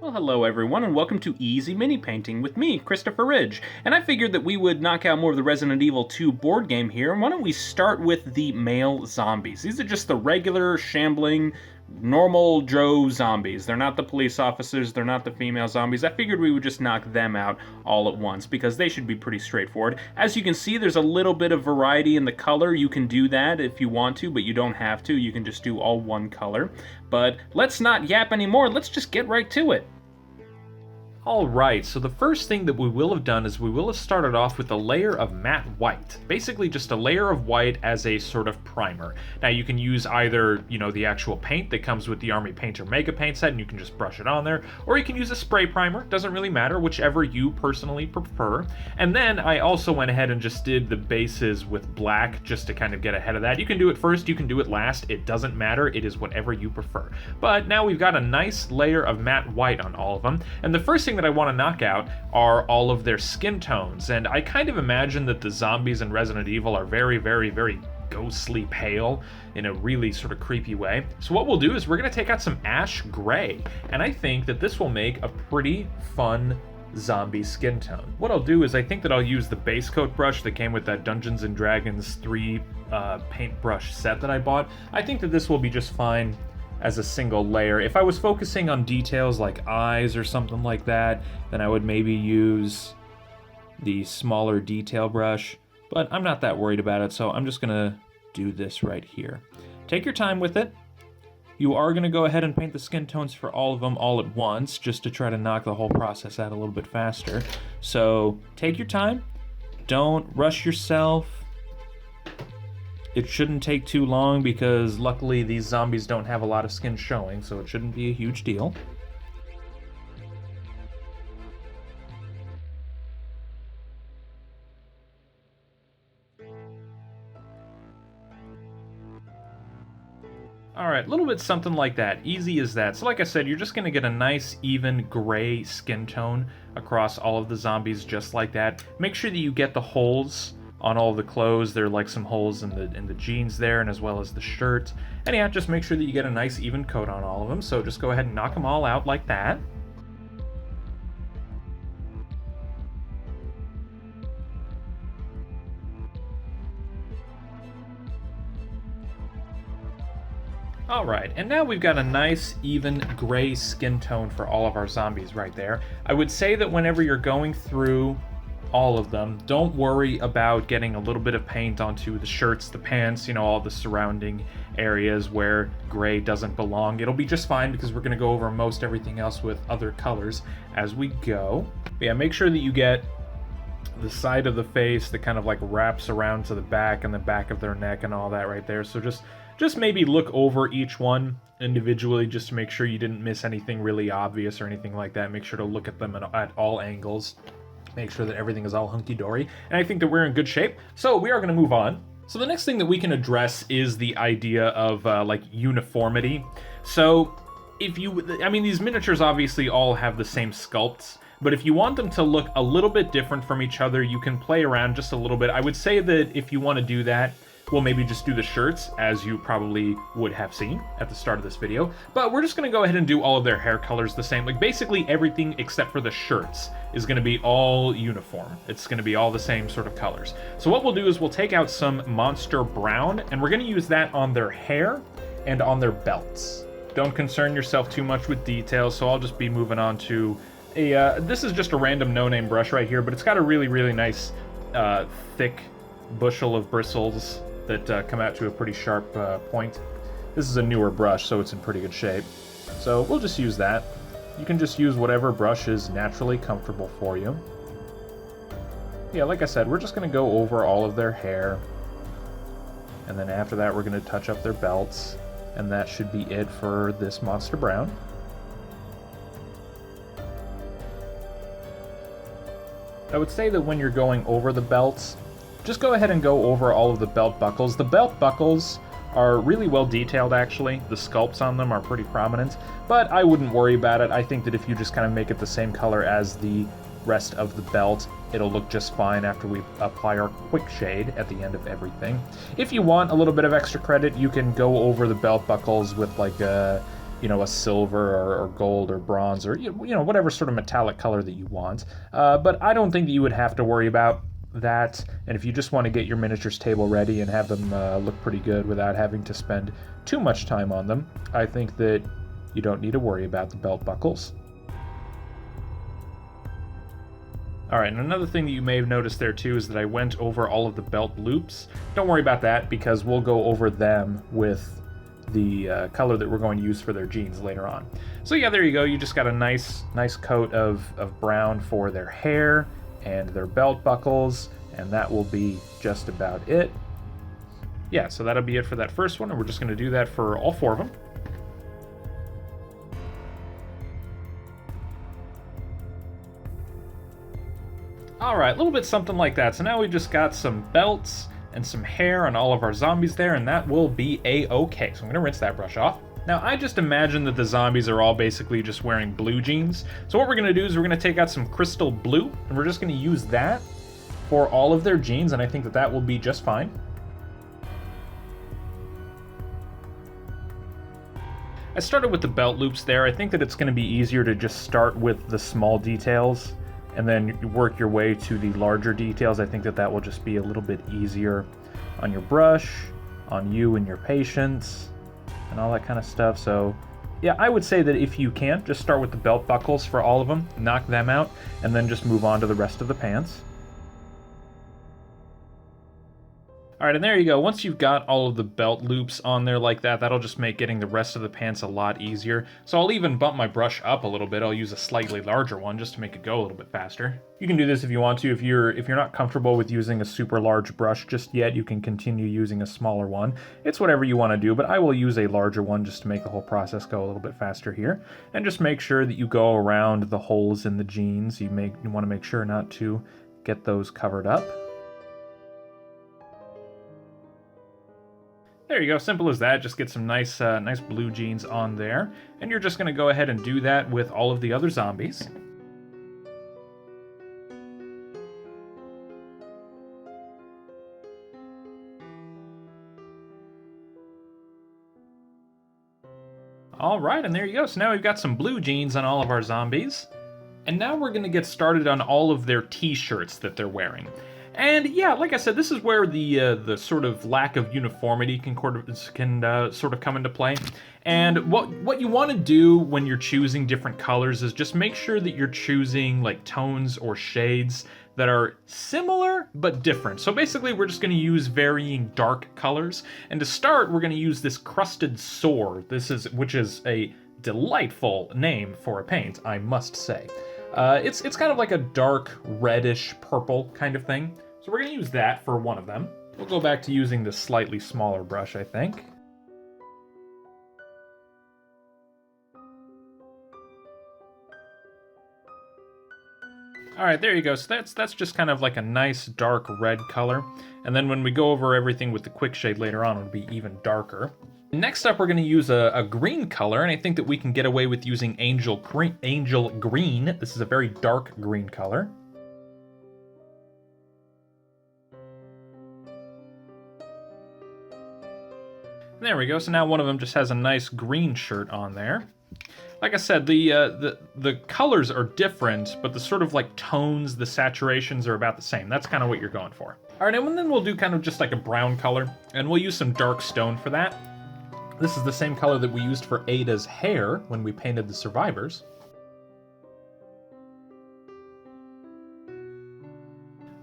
Well, hello everyone, and welcome to Easy Mini Painting with me, Christopher Ridge. And I figured that we would knock out more of the Resident Evil 2 board game here, and why don't we start with the male zombies. These are just the regular, shambling, normal Joe zombies. They're not the police officers, they're not the female zombies. I figured we would just knock them out all at once, because they should be pretty straightforward. As you can see, there's a little bit of variety in the color. You can do that if you want to, but you don't have to. You can just do all one color. But let's not yap anymore, let's just get right to it. Alright, so the first thing that we will have done is we will have started off with a layer of matte white. Basically just a layer of white as a sort of primer. Now you can use either, the actual paint that comes with the Army Painter Mega Paint set and you can just brush it on there, or you can use a spray primer, doesn't really matter, whichever you personally prefer. And then I also went ahead and just did the bases with black just to kind of get ahead of that. You can do it first, you can do it last, it doesn't matter, it is whatever you prefer. But now we've got a nice layer of matte white on all of them, and the first thing that I want to knock out are all of their skin tones, and I kind of imagine that the zombies in Resident Evil are very, very, very ghostly pale in a really sort of creepy way. So what we'll do is we're going to take out some ash gray, and I think that this will make a pretty fun zombie skin tone. What I'll do is I think that I'll use the base coat brush that came with that Dungeons & Dragons 3 paintbrush set that I bought. I think that this will be just fine as a single layer. If I was focusing on details like eyes or something like that, then I would maybe use the smaller detail brush, but I'm not that worried about it, so I'm just gonna do this right here. Take your time with it. You are gonna go ahead and paint the skin tones for all of them all at once, just to try to knock the whole process out a little bit faster. So take your time, don't rush yourself. It shouldn't take too long because luckily these zombies don't have a lot of skin showing, so it shouldn't be a huge deal. Alright, a little bit something like that, easy as that. So like I said, you're just going to get a nice even gray skin tone across all of the zombies just like that. Make sure that you get the holes on all the clothes. There are like some holes in the jeans there, and as well as the shirt. And yeah, just make sure that you get a nice even coat on all of them. So just go ahead and knock them all out like that. Alright, and now we've got a nice, even gray skin tone for all of our zombies right there. I would say that whenever you're going through all of them, don't worry about getting a little bit of paint onto the shirts, the pants, all the surrounding areas where gray doesn't belong. It'll be just fine because we're going to go over most everything else with other colors as we go. But yeah, make sure that you get the side of the face that kind of like wraps around to the back and the back of their neck and all that right there. So just maybe look over each one individually just to make sure you didn't miss anything really obvious or anything like that. Make sure to look at them at all angles. Make sure that everything is all hunky-dory, and I think that we're in good shape. So we are going to move on. So the next thing that we can address is the idea of like uniformity. So these miniatures obviously all have the same sculpts, but if you want them to look a little bit different from each other, you can play around just a little bit. I would say that if you want to do that, we'll maybe just do the shirts, as you probably would have seen at the start of this video. But we're just going to go ahead and do all of their hair colors the same. Like, basically everything except for the shirts is going to be all uniform. It's going to be all the same sort of colors. So what we'll do is we'll take out some Monster Brown, and we're going to use that on their hair and on their belts. Don't concern yourself too much with details, so I'll just be moving on to this is just a random no-name brush right here, but it's got a really, really nice thick bushel of bristles that come out to a pretty sharp point. This is a newer brush, so it's in pretty good shape. So we'll just use that. You can just use whatever brush is naturally comfortable for you. Yeah, like I said, we're just going to go over all of their hair. And then after that, we're going to touch up their belts. And that should be it for this Monster Brown. I would say that when you're going over the belts, just go ahead and go over all of the belt buckles. The belt buckles are really well detailed, actually. The sculpts on them are pretty prominent, but I wouldn't worry about it. I think that if you just kind of make it the same color as the rest of the belt, it'll look just fine after we apply our Quickshade at the end of everything. If you want a little bit of extra credit, you can go over the belt buckles with like a you know, a silver or gold or bronze or, you know, whatever sort of metallic color that you want. But I don't think that you would have to worry about that. And if you just want to get your miniatures table ready and have them look pretty good without having to spend too much time on them, I think that you don't need to worry about the belt buckles. All right, and another thing that you may have noticed there too is that I went over all of the belt loops. Don't worry about that because we'll go over them with the color that we're going to use for their jeans later on. So yeah, there you go. You just got a nice coat of brown for their hair and their belt buckles, and that will be just about it. Yeah, so that'll be it for that first one, and we're just going to do that for all 4 of them. Alright, a little bit something like that. So now we've just got some belts and some hair on all of our zombies there, and that will be a-okay. So I'm going to rinse that brush off. Now, I just imagine that the zombies are all basically just wearing blue jeans. So what we're going to do is we're going to take out some crystal blue, and we're just going to use that for all of their jeans, and I think that that will be just fine. I started with the belt loops there. I think that it's going to be easier to just start with the small details and then work your way to the larger details. I think that that will just be a little bit easier on your brush, on you and your patients, and all that kind of stuff. So yeah, I would say that if you can, just start with the belt buckles for all of them, knock them out, and then just move on to the rest of the pants. All right, and there you go. Once you've got all of the belt loops on there like that, that'll just make getting the rest of the pants a lot easier. So I'll even bump my brush up a little bit. I'll use a slightly larger one just to make it go a little bit faster. You can do this if you want to. If you're not comfortable with using a super large brush just yet, you can continue using a smaller one. It's whatever you want to do, but I will use a larger one just to make the whole process go a little bit faster here. And just make sure that you go around the holes in the jeans. You want to make sure not to get those covered up. There you go, simple as that. Just get some nice blue jeans on there. And you're just going to go ahead and do that with all of the other zombies. All right, and there you go. So now we've got some blue jeans on all of our zombies. And now we're going to get started on all of their t-shirts that they're wearing. And yeah, like I said, this is where the sort of lack of uniformity can sort of come into play. And what you want to do when you're choosing different colors is just make sure that you're choosing like tones or shades that are similar but different. So basically, we're just going to use varying dark colors. And to start, we're going to use this Crusted Sore. Which is a delightful name for a paint, I must say. It's kind of like a dark reddish purple kind of thing. So we're going to use that for one of them. We'll go back to using this slightly smaller brush, I think. All right, there you go. So that's just kind of like a nice dark red color. And then when we go over everything with the Quickshade later on, it'll be even darker. Next up, we're going to use a green color, and I think that we can get away with using Angel Green. This is a very dark green color. There we go. So now one of them just has a nice green shirt on there. Like I said, the colors are different, but the sort of like tones, the saturations are about the same. That's kind of what you're going for. All right, and then we'll do kind of just like a brown color, and we'll use some dark stone for that. This is the same color that we used for Ada's hair when we painted the survivors.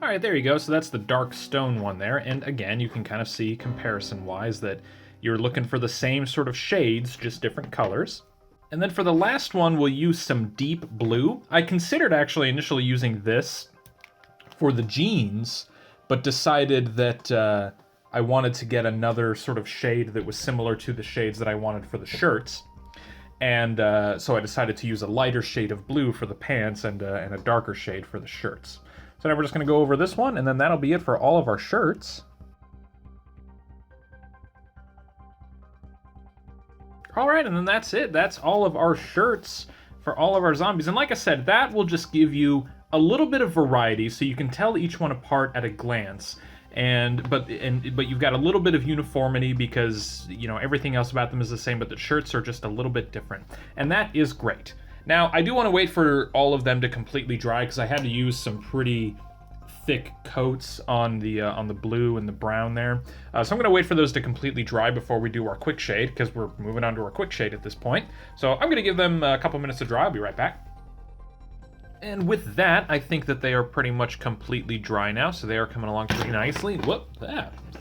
All right, there you go. So that's the dark stone one there. And again, you can kind of see comparison-wise that you're looking for the same sort of shades, just different colors. And then for the last one, we'll use some deep blue. I considered actually initially using this for the jeans, but decided that I wanted to get another sort of shade that was similar to the shades that I wanted for the shirts. And so I decided to use a lighter shade of blue for the pants and a darker shade for the shirts. So now we're just going to go over this one, and then that'll be it for all of our shirts. All right, and then that's it. That's all of our shirts for all of our zombies. And like I said, that will just give you a little bit of variety so you can tell each one apart at a glance. but you've got a little bit of uniformity because, you know, everything else about them is the same, but the shirts are just a little bit different, and that is great. Now, I do want to wait for all of them to completely dry because I had to use some pretty thick coats on the blue and the brown there. So I'm going to wait for those to completely dry before we do our Quickshade, because we're moving on to our Quickshade at this point. So I'm going to give them a couple minutes to dry. I'll be right back. And with that, I think that they are pretty much completely dry now, so they are coming along pretty nicely. Whoop,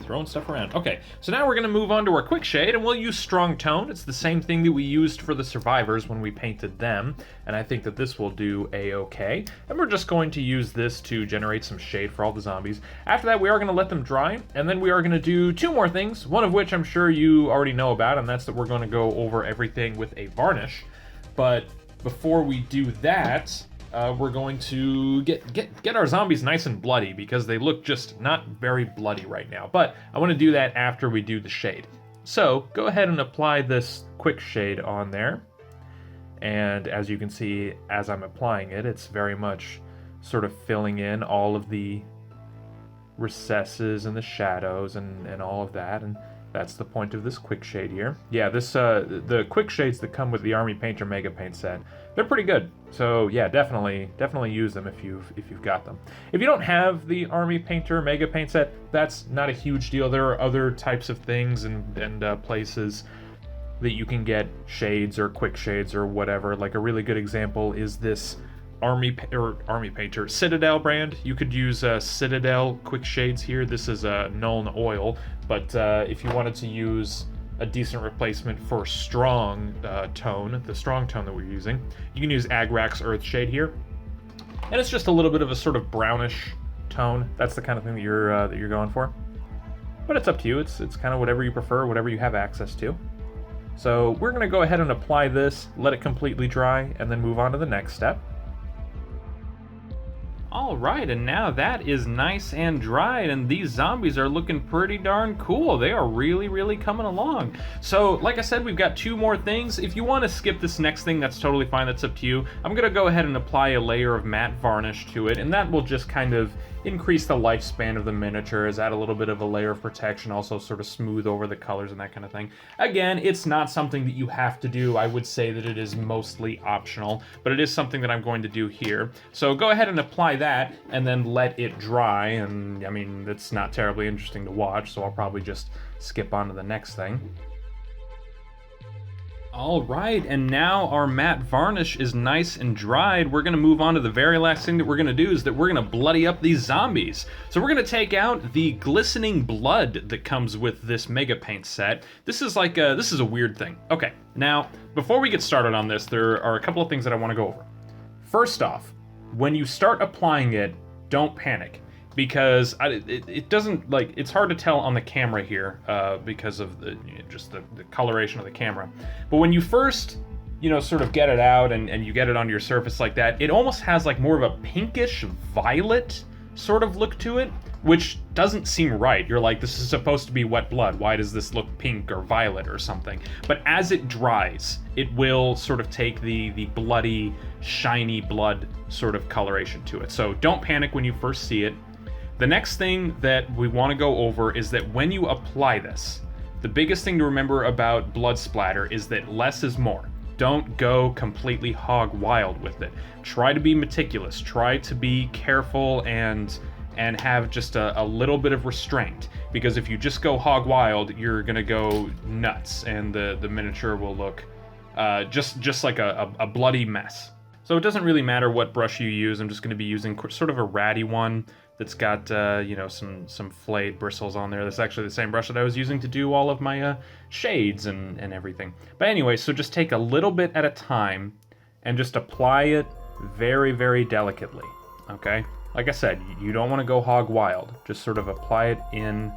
throwing stuff around. Okay, so now we're going to move on to our Quickshade, and we'll use Strong Tone. It's the same thing that we used for the Survivors when we painted them, and I think that this will do a-okay. And we're just going to use this to generate some shade for all the zombies. After that, we are going to let them dry, and then we are going to do two more things, one of which I'm sure you already know about, and that's that we're going to go over everything with a varnish. But before we do that, we're going to get our zombies nice and bloody, because they look just not very bloody right now. But I want to do that after we do the shade. So go ahead and apply this Quickshade on there. And as you can see, as I'm applying it, it's very much sort of filling in all of the recesses and the shadows and all of that. And that's the point of this Quickshade here. Yeah, this the Quickshades that come with the Army Painter Mega Paint set, they're pretty good. So yeah, definitely use them if you've got them. If you don't have the Army Painter Mega Paint set, that's not a huge deal. There are other types of things and places that you can get shades or Quickshades or whatever. Like a really good example is this Army Painter Citadel brand. You could use Citadel Quickshades here. This is a Nuln Oil, but if you wanted to use a decent replacement for Strong Tone, the Strong Tone that we're using, you can use Agrax Earthshade here, and it's just a little bit of a sort of brownish tone. That's the kind of thing that you're going for. But it's up to you. It's kind of whatever you prefer, whatever you have access to. So we're going to go ahead and apply this, let it completely dry, and then move on to the next step. All right, and now that is nice and dried, and these zombies are looking pretty darn cool. They are really, really coming along. So, like I said, we've got two more things. If you want to skip this next thing, that's totally fine. That's up to you. I'm going to go ahead and apply a layer of matte varnish to it, and that will just kind of increase the lifespan of the miniatures, add a little bit of a layer of protection, also sort of smooth over the colors and that kind of thing. Again, it's not something that you have to do. I would say that it is mostly optional, but it is something that I'm going to do here. So go ahead and apply that and then let it dry, and I mean, it's not terribly interesting to watch, so I'll probably just skip on to the next thing. All right, and now our matte varnish is nice and dried. We're gonna move on to the very last thing that we're gonna do, is that we're gonna bloody up these zombies. So we're gonna take out the glistening blood that comes with this Mega Paint set. This is a weird thing. Okay, now, before we get started on this, there are a couple of things that I wanna go over. First off, when you start applying it, don't panic. Because it doesn't, like, it's hard to tell on the camera here because of the coloration of the camera. But when you first, sort of get it out and you get it onto your surface like that, it almost has like more of a pinkish violet sort of look to it, which doesn't seem right. You're like, this is supposed to be wet blood. Why does this look pink or violet or something? But as it dries, it will sort of take the bloody, shiny blood sort of coloration to it. So don't panic when you first see it. The next thing that we want to go over is that when you apply this, the biggest thing to remember about blood splatter is that less is more. Don't go completely hog wild with it. Try to be meticulous. Try to be careful and have just a little bit of restraint. Because if you just go hog wild, you're gonna go nuts, and the miniature will look just like a bloody mess. So it doesn't really matter what brush you use. I'm just going to be using sort of a ratty one that's got, some flayed bristles on there. That's actually the same brush that I was using to do all of my shades and everything. But anyway, so just take a little bit at a time and just apply it very, very delicately, okay? Like I said, you don't want to go hog wild. Just sort of apply it in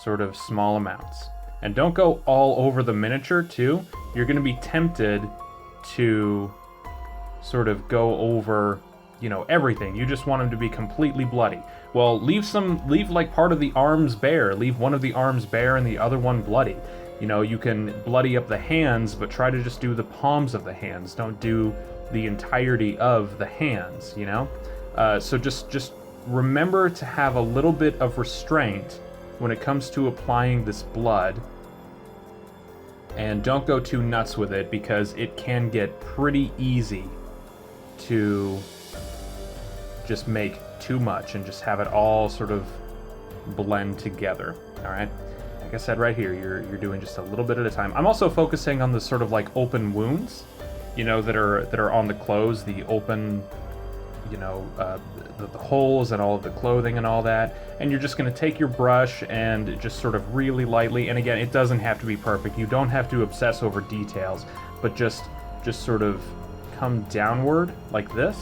sort of small amounts. And don't go all over the miniature, too. You're going to be tempted to sort of go over, everything. You just want them to be completely bloody. Well, leave like part of the arms bare. Leave one of the arms bare and the other one bloody. You can bloody up the hands, but try to just do the palms of the hands. Don't do the entirety of the hands, So just remember to have a little bit of restraint when it comes to applying this blood. And don't go too nuts with it, because it can get pretty easy to just make too much and just have it all sort of blend together. All right, like I said right here, you're doing just a little bit at a time. I'm also focusing on the sort of like open wounds, you know, that are on the clothes, the open, you know, the holes and all of the clothing and all that. And you're just going to take your brush and just sort of really lightly, and again, it doesn't have to be perfect. You don't have to obsess over details, but just sort of come downward like this.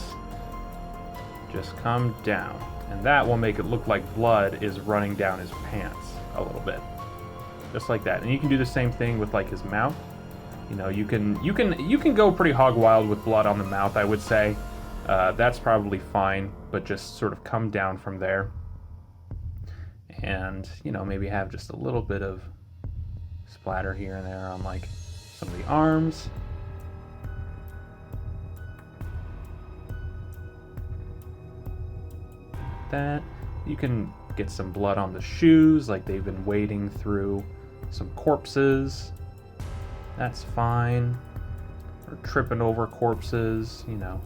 Just come down, and that will make it look like blood is running down his pants a little bit, just like that. And you can do the same thing with like his mouth. You know, you can go pretty hog wild with blood on the mouth, I would say. That's probably fine, but just sort of come down from there. And, you know, maybe have just a little bit of splatter here and there on like some of the arms. That. You can get some blood on the shoes, like they've been wading through some corpses. That's fine. Or tripping over corpses, you know,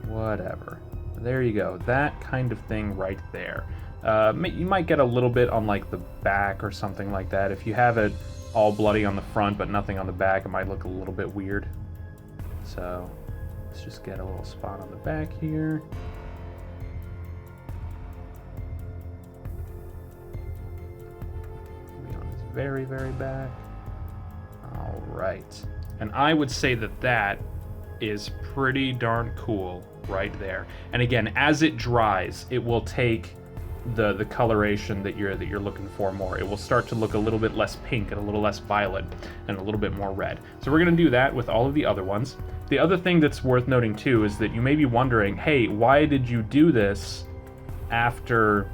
whatever. There you go. That kind of thing right there. You might get a little bit on like the back or something like that. If you have it all bloody on the front but nothing on the back, it might look a little bit weird. So let's just get a little spot on the back here. Maybe on his very, very back. All right. And I would say that that is pretty darn cool right there. And again, as it dries, it will take the coloration that you're looking for more. It will start to look a little bit less pink and a little less violet and a little bit more red. So we're going to do that with all of the other ones. The other thing that's worth noting too is that you may be wondering, hey, why did you do this after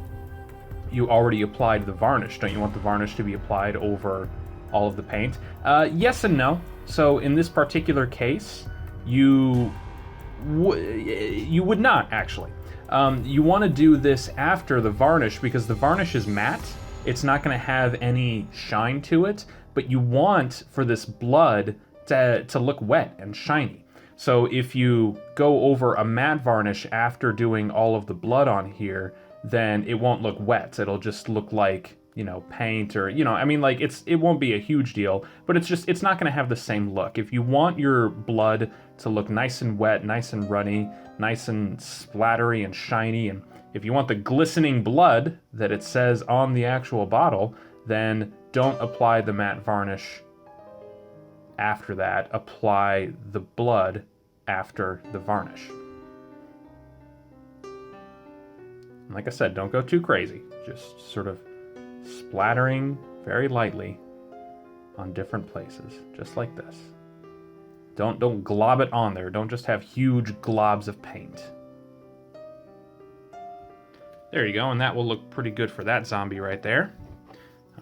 you already applied the varnish? Don't you want the varnish to be applied over all of the paint? Yes and no. So in this particular case, you would not actually. You want to do this after the varnish, because the varnish is matte. It's not going to have any shine to it, but you want for this blood to look wet and shiny. So if you go over a matte varnish after doing all of the blood on here, then it won't look wet. It'll just look like, you know, paint, or, you know, I mean, like it won't be a huge deal, but it's not going to have the same look. If you want your blood to look nice and wet, nice and runny, nice and splattery and shiny, and if you want the glistening blood that it says on the actual bottle, then don't apply the matte varnish after that. Apply the blood after the varnish. And like I said, don't go too crazy. Just sort of splattering very lightly on different places, just like this. Don't glob it on there. Don't just have huge globs of paint. There you go, and that will look pretty good for that zombie right there.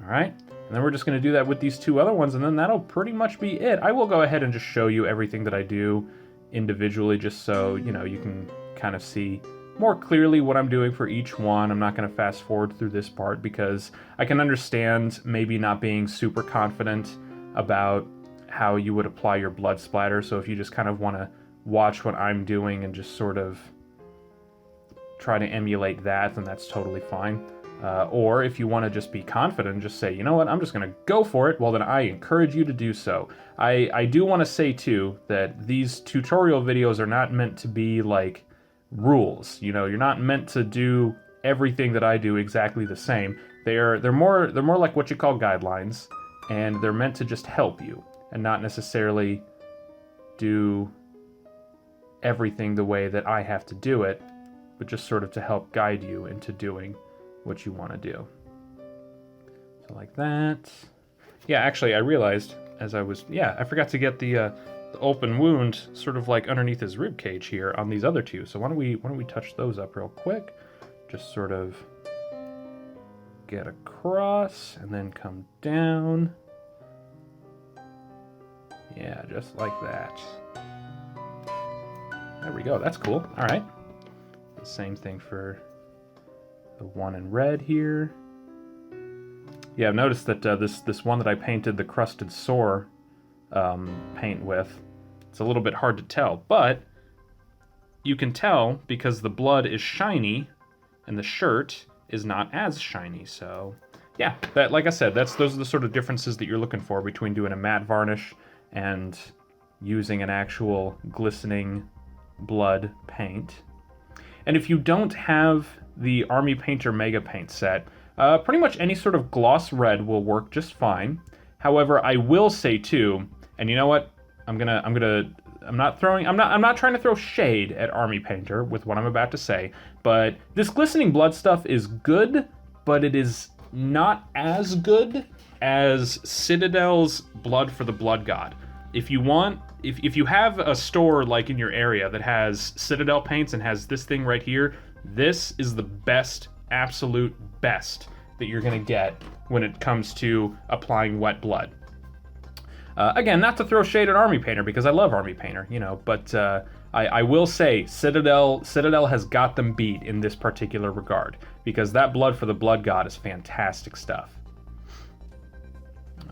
All right, and then we're just going to do that with these two other ones, and then that'll pretty much be it. I will go ahead and just show you everything that I do individually, just so, you know, you can kind of see more clearly what I'm doing for each one. I'm not going to fast forward through this part, because I can understand maybe not being super confident about how you would apply your blood splatter. So if you just kind of want to watch what I'm doing and just sort of try to emulate that, then that's totally fine. Or if you want to just be confident and just say, you know what, I'm just going to go for it, well, then I encourage you to do so. I do want to say too that these tutorial videos are not meant to be like rules. You know, you're not meant to do everything that I do exactly the same. They're more like what you call guidelines, and they're meant to just help you and not necessarily do everything the way that I have to do it, but just sort of to help guide you into doing what you want to do. So like that. Yeah, actually, I realized as I was, I forgot to get the open wound sort of like underneath his rib cage here on these other two. So why don't we touch those up real quick? Just sort of get across and then come down. Yeah, just like that. There we go. That's cool. All right. The same thing for the one in red here. Yeah, I've noticed that this one that I painted the Crusted Sore paint with, it's a little bit hard to tell, but you can tell because the blood is shiny and the shirt is not as shiny. So yeah, that, like I said, those are the sort of differences that you're looking for between doing a matte varnish and using an actual glistening blood paint. And if you don't have the Army Painter Mega Paint set, pretty much any sort of gloss red will work just fine. However, I will say too, and you know what? I'm not trying to throw shade at Army Painter with what I'm about to say, but this glistening blood stuff is good, but it is not as good as Citadel's Blood for the Blood God. If you have a store like in your area that has Citadel paints and has this thing right here, this is the best, absolute best that you're gonna get when it comes to applying wet blood. Again, not to throw shade at Army Painter, because I love Army Painter, you know, but I will say Citadel has got them beat in this particular regard, because that Blood for the Blood God is fantastic stuff.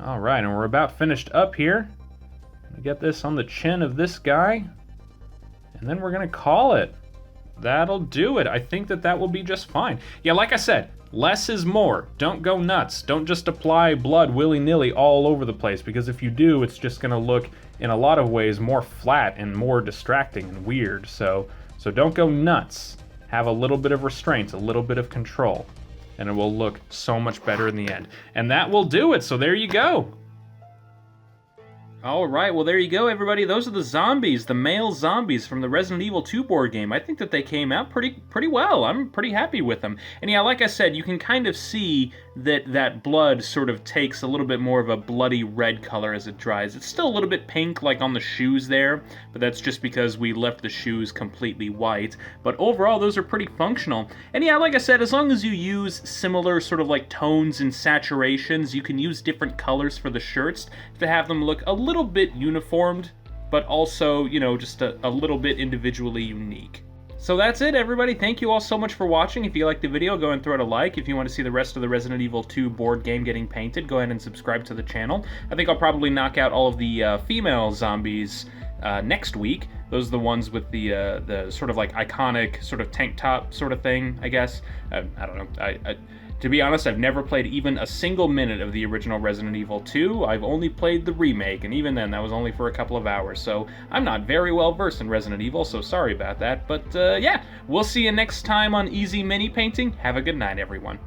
All right, and we're about finished up here. Get this on the chin of this guy, and then we're gonna call it. That'll do it. I think that will be just fine. Yeah, like I said, less is more. Don't go nuts. Don't just apply blood willy-nilly all over the place, because if you do, it's just gonna look, in a lot of ways, more flat and more distracting and weird. So don't go nuts. Have a little bit of restraint, a little bit of control, and it will look so much better in the end. And that will do it, so there you go. All right, well, there you go, everybody. Those are the zombies, the male zombies from the Resident Evil 2 board game. I think that they came out pretty well. I'm pretty happy with them. And yeah, like I said, you can kind of see that blood sort of takes a little bit more of a bloody red color as it dries. It's still a little bit pink, like on the shoes there, but that's just because we left the shoes completely white. But overall, those are pretty functional. And yeah, like I said, as long as you use similar sort of like tones and saturations, you can use different colors for the shirts to have them look a little bit uniformed, but also, you know, just a little bit individually unique. So that's it, everybody. Thank you all so much for watching. If you liked the video, go and throw it a like. If you want to see the rest of the Resident Evil 2 board game getting painted, go ahead and subscribe to the channel. I think I'll probably knock out all of the female zombies next week. Those are the ones with the sort of like iconic sort of tank top sort of thing, I guess. I don't know. To be honest, I've never played even a single minute of the original Resident Evil 2. I've only played the remake, and even then, that was only for a couple of hours, so I'm not very well versed in Resident Evil, so sorry about that. But yeah, we'll see you next time on Easy Mini Painting. Have a good night, everyone.